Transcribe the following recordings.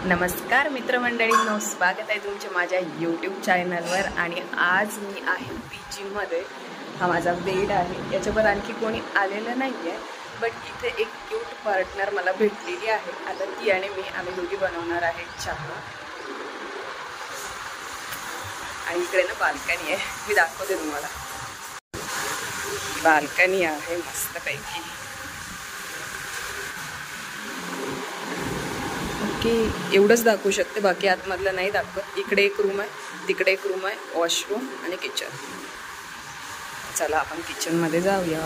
नमस्कार मित्रमंडळींनो, स्वागत आहे तुमच्या माझ्या यूट्यूब चॅनलवर। आणि आज मी आहे पीजीमध्ये। हा माझा बेड आहे, याच्यावर आणखी कोणी आलेलं नाही आहे, बट इथे एक क्यूट पार्टनर मला भेटलेली आहे। आता ती आणि मी आम्ही दोघी बनवणार आहे चहा। आणि इकडे ना बाल्कनी आहे, मी दाखवते तुम्हाला। बाल्कनी आहे मस्तपैकी। ओके, एवढंच दाखवू शकते, बाकी आतमधलं नाही दाखवत। इकडे एक रूम आहे, तिकडे एक रूम आहे, वॉशरूम आणि किचन। चला आपण किचनमध्ये जाऊया।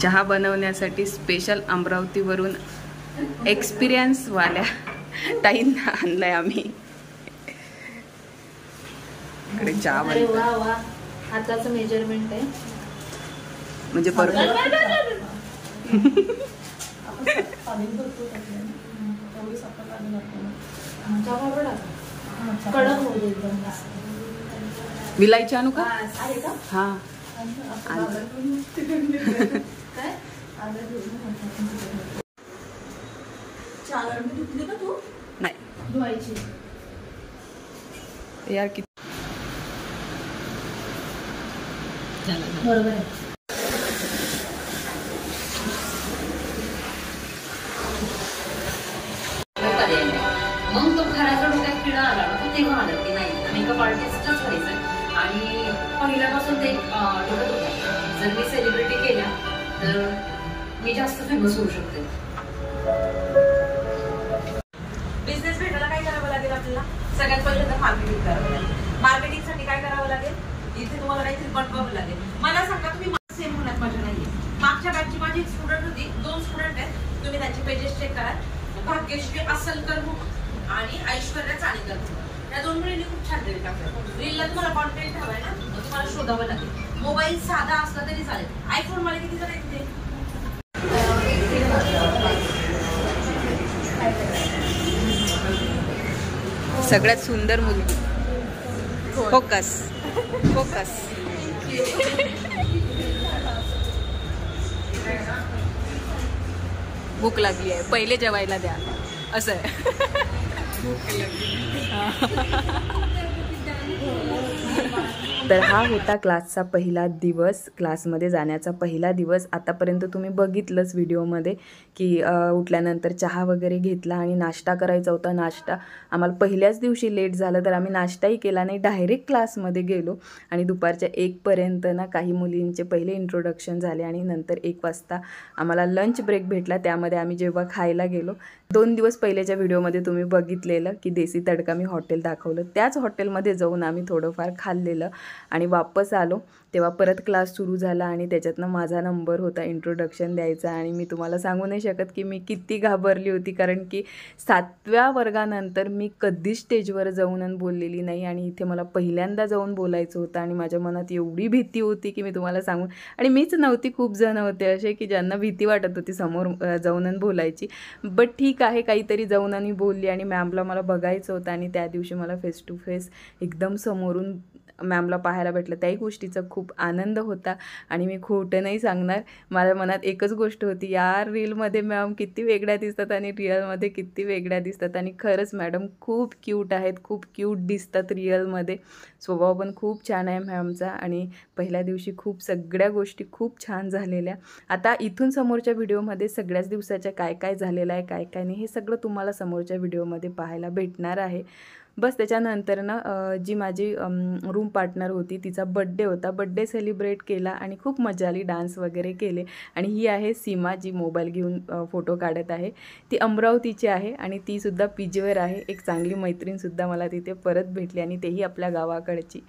चहा बनवण्यासाठी स्पेशल अमरावतीवरून एक्सपिरियन्सवाल्या ताईंना आणलाय आम्ही। इकडे चहा बनवतो, हाताचं मेजरमेंट आहे म्हणजे परफेक्ट। विलायची आणू का? हा नाही यार, किती बरोबर आहे। मग तो घराचा डोक्यात किडा आला ना, तो तेव्हा आला की नाही मेकअप आर्टिस्टच व्हायचंय। आणि पहिल्यापासून ते डोक्यात होतं, जर मी सेलिब्रिटी केल्या तर मी जास्त फेमस होऊ शकते। बिझनेस भेटायला काय करावं लागेल आपल्याला? सगळ्यात पहिल्यांदा मार्केटिंग करावं लागेल। मार्केटिंगसाठी काय करावं लागेल? इथे तुम्हाला काहीतरी बनवावं लागेल। मला सांगा, तुम्ही सेम होण्यात माझ्या नाहीये। मागच्या बॅचची माझी एक स्टुडंट होती, 2 स्टुडंट आहेत, तुम्ही त्यांचे पेजेस चेक करा। भाग्यश्री असलकर आणि ऐश्वर्या चाणीकर, या 2 मुलींनी खूप छान रील टाकल्या। रीलला तुम्हाला कॉन्टेंट हवाय ना, तुम्हाला शोधावं लागेल। मोबाईल साधा असला तरी चालेल। आयफोन मध्ये किती जण येते? सगळ्यात सुंदर मुलगी। Focus focus. भूक लागली आहे, पहिले जेवायला द्या असं आहे। तर हा होता क्लासचा पहिला दिवस, क्लासमध्ये जाण्याचा पहिला दिवस। आतापर्यंत तुम्ही बघितलंच व्हिडिओमध्ये की उठल्यानंतर चहा वगैरे घेतला आणि नाश्ता करायचा होता। नाश्ता आम्हाला पहिल्याच दिवशी लेट झालं, तर आम्ही नाश्ताही केला नाही, डायरेक्ट क्लासमध्ये गेलो। आणि दुपारच्या 1 पर्यंत ना काही मुलींचे पहिले इंट्रोडक्शन झाले आणि नंतर 1 वाजता आम्हाला लंच ब्रेक भेटला। त्यामध्ये आम्ही जेव्हा खायला गेलो, 2 दिवस पहिल्याच्या व्हिडिओमध्ये तुम्ही बघितलेलं की देसी तडका मी हॉटेल दाखवलं, त्याच हॉटेलमध्ये जाऊन आम्ही थोडंफार खाल्लेलं आणि वापस आलो। तेव्हा परत क्लास सुरू झाला आणि त्याच्यातनं माझा नंबर होता इंट्रोडक्शन द्यायचा। आणि मी तुम्हाला सांगू नाही शकत की मी किती घाबरली होती, कारण की 7व्या वर्गानंतर मी कधीच स्टेजवर जाऊन बोललेली नाही आणि इथे मला पहिल्यांदा जाऊन बोलायचं होतं। आणि माझ्या मनात एवढी भीती होती की मी तुम्हाला सांगून, आणि मीच नव्हती, खूप जण होते असे की ज्यांना भीती वाटत होती समोर जाऊन बोलायची। बट ठीक आहे, काहीतरी जाऊन आणि बोलली आणि मॅमला मला बघायचं होतं। आणि त्या दिवशी मला फेस टू फेस एकदम समोरून मॅमला पाहायला भेटलं, त्याही गोष्टीचा खूप आनंद होता। आणि मी खोटं नाही सांगणार, माझ्या मनात एकच गोष्ट होती, यार रीलमध्ये मॅम किती वेगळ्या दिसतात आणि रिअलमध्ये किती वेगळ्या दिसतात। आणि खरंच मॅडम खूप क्यूट आहेत, खूप क्यूट दिसतात रिअलमध्ये। स्वभाव पण खूप छान आहे मॅमचा। आणि पहिल्या दिवशी खूप सगळ्या गोष्टी खूप छान झालेल्या। आता इथून समोरच्या व्हिडिओमध्ये सगळ्याच दिवसाच्या काय काय झालेलं आहे, काय काय नाही, हे सगळं तुम्हाला समोरच्या व्हिडिओमध्ये पाहायला भेटणार आहे। बस त्याच्यानंतर ना जी माझी रूम पार्टनर होती, तिचा बड्डे होता, बड्डे सेलिब्रेट केला आणि खूप मजा आली, डान्स वगैरे केले। आणि ही आहे सीमा, जी मोबाईल घेऊन फोटो काढत आहे, ती अमरावतीची आहे आणि तीसुद्धा पीजीवर आहे। एक चांगली मैत्रीणसुद्धा मला तिथे परत भेटली आणि तेही आपल्या गावाकडची।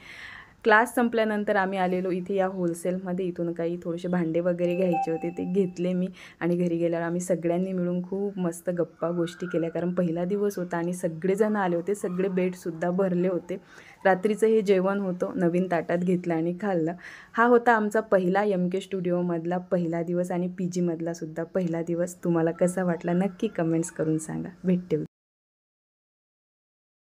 क्लास संपल्यानंतर आम्ही आलेलो इथे या होलसेलमध्ये, इथून काही थोडेसे भांडे वगैरे घ्यायचे होते, ते घेतले मी। आणि घरी गेल्यावर आम्ही सगळ्यांनी मिळून खूप मस्त गप्पा गोष्टी केल्या, कारण पहिला दिवस होता आणि सगळेजण आले होते, सगळे बेडसुद्धा भरले होते। रात्रीचं हे जेवण होतं, नवीन ताटात घेतलं आणि खाल्लं। हा होता आमचा पहिला MK स्टुडिओमधला पहिला दिवस आणि PG मधला सुद्धा पहिला दिवस। तुम्हाला कसा वाटला नक्की कमेंट्स करून सांगा। भेटते।